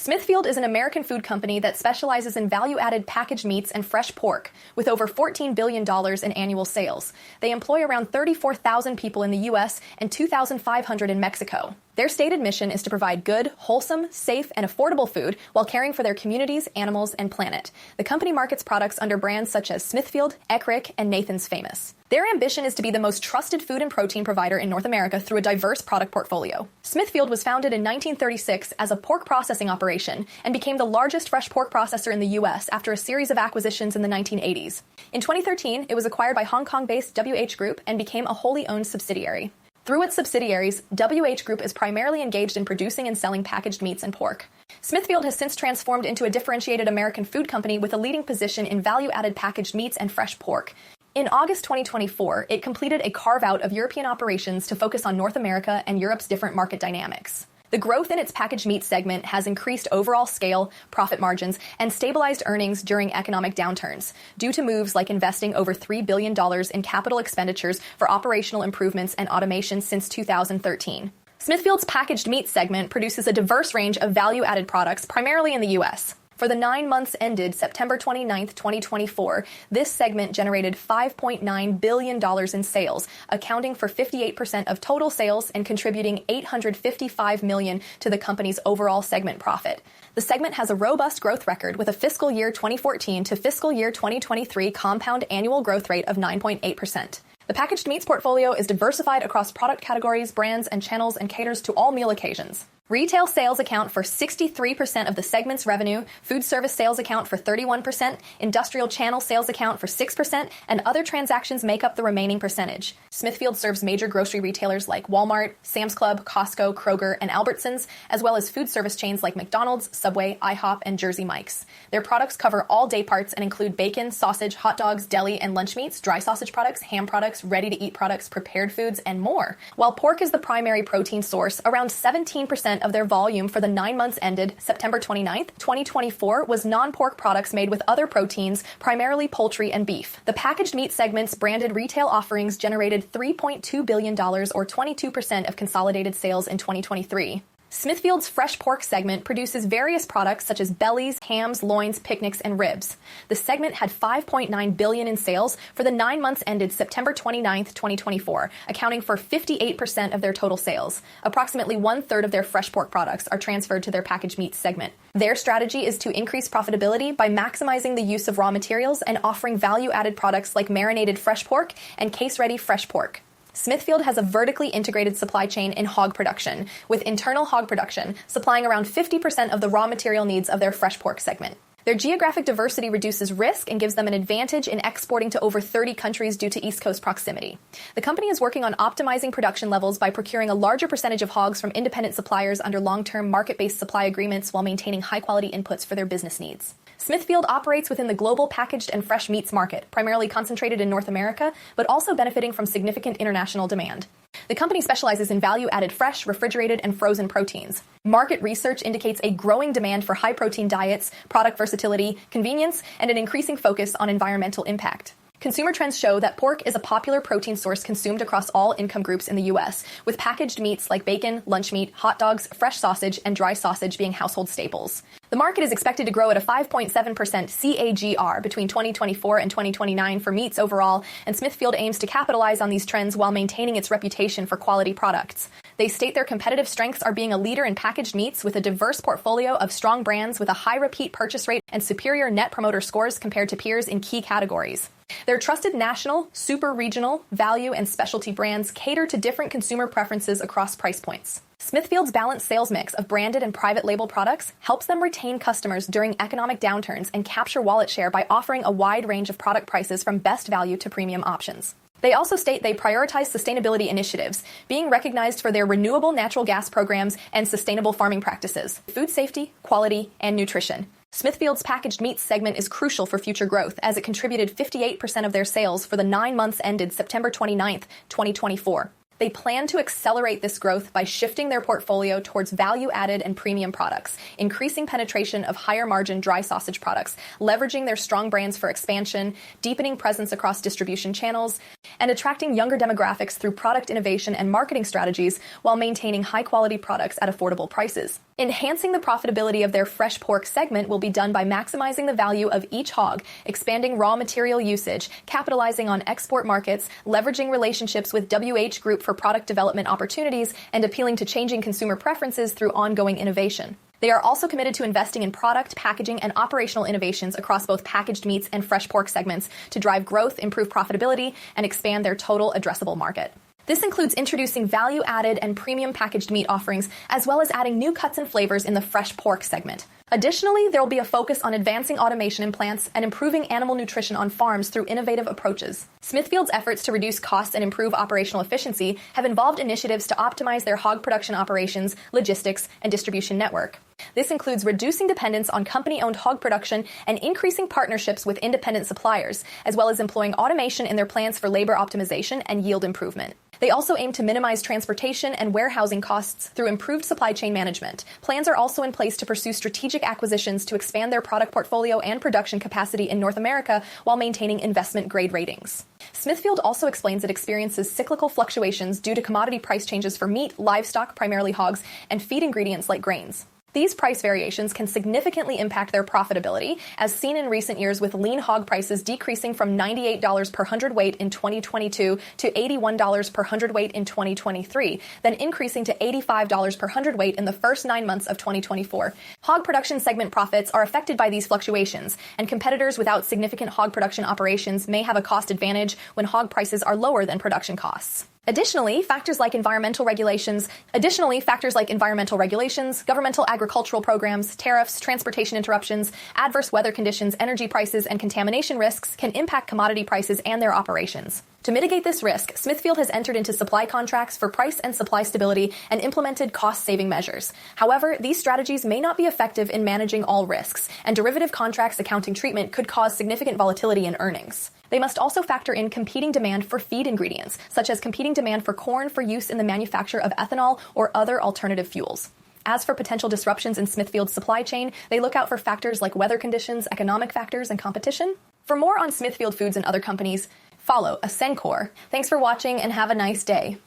Smithfield is an American food company that specializes in value-added packaged meats and fresh pork, with over $14 billion in annual sales. They employ around 34,000 people in the U.S. and 2,500 in Mexico. Their stated mission is to provide good, wholesome, safe, and affordable food while caring for their communities, animals, and planet. The company markets products under brands such as Smithfield, Eckrich, and Nathan's Famous. Their ambition is to be the most trusted food and protein provider in North America through a diverse product portfolio. Smithfield was founded in 1936 as a pork processing operation and became the largest fresh pork processor in the U.S. after a series of acquisitions in the 1980s. In 2013, it was acquired by Hong Kong-based WH Group and became a wholly owned subsidiary. Through its subsidiaries, WH Group is primarily engaged in producing and selling packaged meats and pork. Smithfield has since transformed into a differentiated American food company with a leading position in value-added packaged meats and fresh pork. In August 2024, it completed a carve-out of European operations to focus on North America and Europe's different market dynamics. The growth in its packaged meats segment has increased overall scale, profit margins, and stabilized earnings during economic downturns, due to moves like investing over $3 billion in capital expenditures for operational improvements and automation since 2013. Smithfield's packaged meats segment produces a diverse range of value-added products, primarily in the U.S. For the 9 months ended September 29, 2024, this segment generated $5.9 billion in sales, accounting for 58% of total sales and contributing $855 million to the company's overall segment profit. The segment has a robust growth record with a fiscal year 2014 to fiscal year 2023 compound annual growth rate of 9.8%. The packaged meats portfolio is diversified across product categories, brands, and channels and caters to all meal occasions. Retail sales account for 63% of the segment's revenue, food service sales account for 31%, industrial channel sales account for 6%, and other transactions make up the remaining percentage. Smithfield serves major grocery retailers like Walmart, Sam's Club, Costco, Kroger, and Albertsons, as well as food service chains like McDonald's, Subway, IHOP, and Jersey Mike's. Their products cover all day parts and include bacon, sausage, hot dogs, deli and lunch meats, dry sausage products, ham products, ready-to-eat products, prepared foods, and more. While pork is the primary protein source, around 17% of their volume for the 9 months ended September 29, 2024 was non-pork products made with other proteins, primarily poultry and beef. The packaged meat segment's branded retail offerings generated $3.2 billion or 22% of consolidated sales in 2023. Smithfield's fresh pork segment produces various products such as bellies, hams, loins, picnics, and ribs. The segment had $5.9 billion in sales for the 9 months ended September 29, 2024, accounting for 58% of their total sales. Approximately one-third of their fresh pork products are transferred to their packaged meats segment. Their strategy is to increase profitability by maximizing the use of raw materials and offering value-added products like marinated fresh pork and case-ready fresh pork. Smithfield has a vertically integrated supply chain in hog production, with internal hog production supplying around 50% of the raw material needs of their fresh pork segment. Their geographic diversity reduces risk and gives them an advantage in exporting to over 30 countries due to East Coast proximity. The company is working on optimizing production levels by procuring a larger percentage of hogs from independent suppliers under long-term market-based supply agreements while maintaining high-quality inputs for their business needs. Smithfield operates within the global packaged and fresh meats market, primarily concentrated in North America, but also benefiting from significant international demand. The company specializes in value-added fresh, refrigerated, and frozen proteins. Market research indicates a growing demand for high-protein diets, product versatility, convenience, and an increasing focus on environmental impact. Consumer trends show that pork is a popular protein source consumed across all income groups in the U.S., with packaged meats like bacon, lunch meat, hot dogs, fresh sausage, and dry sausage being household staples. The market is expected to grow at a 5.7% CAGR between 2024 and 2029 for meats overall, and Smithfield aims to capitalize on these trends while maintaining its reputation for quality products. They state their competitive strengths are being a leader in packaged meats with a diverse portfolio of strong brands with a high repeat purchase rate and superior net promoter scores compared to peers in key categories. Their trusted national, super regional, value, and specialty brands cater to different consumer preferences across price points. Smithfield's balanced sales mix of branded and private label products helps them retain customers during economic downturns and capture wallet share by offering a wide range of product prices from best value to premium options. They also state they prioritize sustainability initiatives, being recognized for their renewable natural gas programs and sustainable farming practices, food safety, quality, and nutrition. Smithfield's packaged meats segment is crucial for future growth as it contributed 58% of their sales for the 9 months ended September 29, 2024. They plan to accelerate this growth by shifting their portfolio towards value-added and premium products, increasing penetration of higher-margin dry sausage products, leveraging their strong brands for expansion, deepening presence across distribution channels, and attracting younger demographics through product innovation and marketing strategies while maintaining high-quality products at affordable prices. Enhancing the profitability of their fresh pork segment will be done by maximizing the value of each hog, expanding raw material usage, capitalizing on export markets, leveraging relationships with WH Group for product development opportunities, and appealing to changing consumer preferences through ongoing innovation. They are also committed to investing in product, packaging, and operational innovations across both packaged meats and fresh pork segments to drive growth, improve profitability, and expand their total addressable market. This includes introducing value-added and premium packaged meat offerings, as well as adding new cuts and flavors in the fresh pork segment. Additionally, there will be a focus on advancing automation in plants and improving animal nutrition on farms through innovative approaches. Smithfield's efforts to reduce costs and improve operational efficiency have involved initiatives to optimize their hog production operations, logistics, and distribution network. This includes reducing dependence on company-owned hog production and increasing partnerships with independent suppliers, as well as employing automation in their plants for labor optimization and yield improvement. They also aim to minimize transportation and warehousing costs through improved supply chain management. Plans are also in place to pursue strategic acquisitions to expand their product portfolio and production capacity in North America while maintaining investment-grade ratings. Smithfield also explains it experiences cyclical fluctuations due to commodity price changes for meat, livestock, primarily hogs, and feed ingredients like grains. These price variations can significantly impact their profitability, as seen in recent years with lean hog prices decreasing from $98 per hundredweight in 2022 to $81 per hundredweight in 2023, then increasing to $85 per hundredweight in the first 9 months of 2024. Hog production segment profits are affected by these fluctuations, and competitors without significant hog production operations may have a cost advantage when hog prices are lower than production costs. Additionally, factors like environmental regulations, governmental agricultural programs, tariffs, transportation interruptions, adverse weather conditions, energy prices, and contamination risks can impact commodity prices and their operations. To mitigate this risk, Smithfield has entered into supply contracts for price and supply stability and implemented cost-saving measures. However, these strategies may not be effective in managing all risks, and derivative contracts accounting treatment could cause significant volatility in earnings. They must also factor in competing demand for feed ingredients, such as competing demand for corn for use in the manufacture of ethanol or other alternative fuels. As for potential disruptions in Smithfield's supply chain, they look out for factors like weather conditions, economic factors, and competition. For more on Smithfield Foods and other companies, follow Ascencore. Thanks for watching and have a nice day.